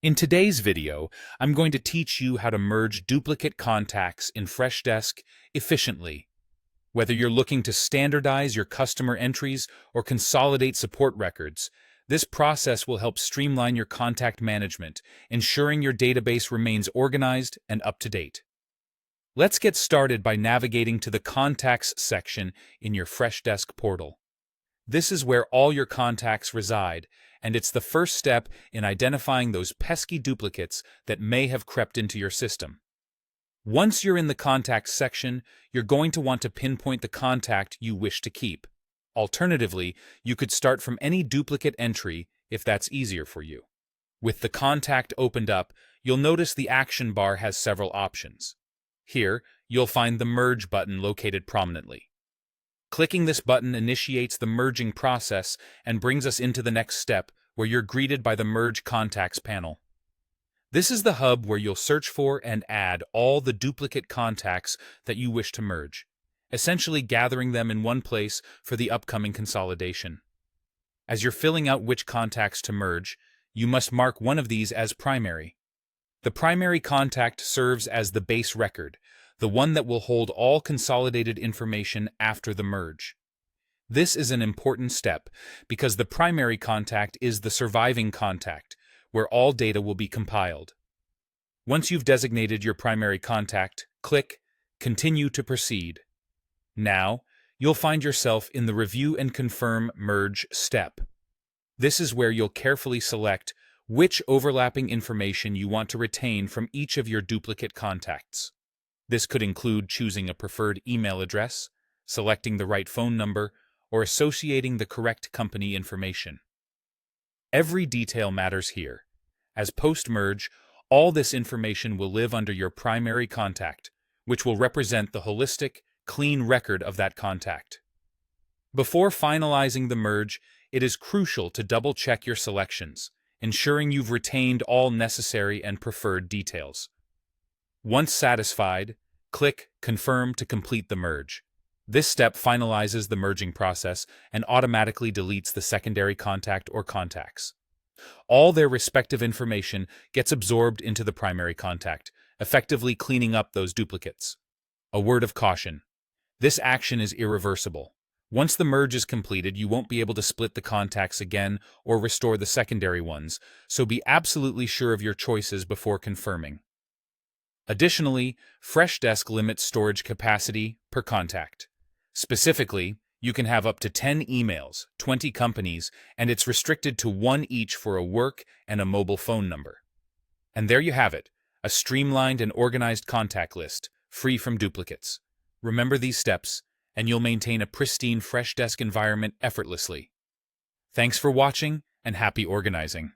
In today's video, I'm going to teach you how to merge duplicate contacts in Freshdesk efficiently. Whether you're looking to standardize your customer entries or consolidate support records, this process will help streamline your contact management, ensuring your database remains organized and up to date. Let's get started by navigating to the Contacts section in your Freshdesk portal. This is where all your contacts reside, and it's the first step in identifying those pesky duplicates that may have crept into your system. Once you're in the Contacts section, you're going to want to pinpoint the contact you wish to keep. Alternatively, you could start from any duplicate entry if that's easier for you. With the contact opened up, you'll notice the action bar has several options. Here, you'll find the Merge button located prominently. Clicking this button initiates the merging process and brings us into the next step, where you're greeted by the Merge Contacts panel. This is the hub where you'll search for and add all the duplicate contacts that you wish to merge, essentially gathering them in one place for the upcoming consolidation. As you're filling out which contacts to merge, you must mark one of these as primary. The primary contact serves as the base record, the one that will hold all consolidated information after the merge. This is an important step because the primary contact is the surviving contact, where all data will be compiled. Once you've designated your primary contact, click Continue to proceed. Now, you'll find yourself in the Review and Confirm Merge step. This is where you'll carefully select which overlapping information you want to retain from each of your duplicate contacts. This could include choosing a preferred email address, selecting the right phone number, or associating the correct company information. Every detail matters here. As post-merge, all this information will live under your primary contact, which will represent the holistic, clean record of that contact. Before finalizing the merge, it is crucial to double-check your selections, ensuring you've retained all necessary and preferred details. Once satisfied, click Confirm to complete the merge. This step finalizes the merging process and automatically deletes the secondary contact or contacts. All their respective information gets absorbed into the primary contact, effectively cleaning up those duplicates. A word of caution: this action is irreversible. Once the merge is completed, you won't be able to split the contacts again or restore the secondary ones, so be absolutely sure of your choices before confirming. Additionally, Freshdesk limits storage capacity per contact. Specifically, you can have up to 10 emails, 20 companies, and it's restricted to one each for a work and a mobile phone number. And there you have it, a streamlined and organized contact list, free from duplicates. Remember these steps, and you'll maintain a pristine Freshdesk environment effortlessly. Thanks for watching, and happy organizing.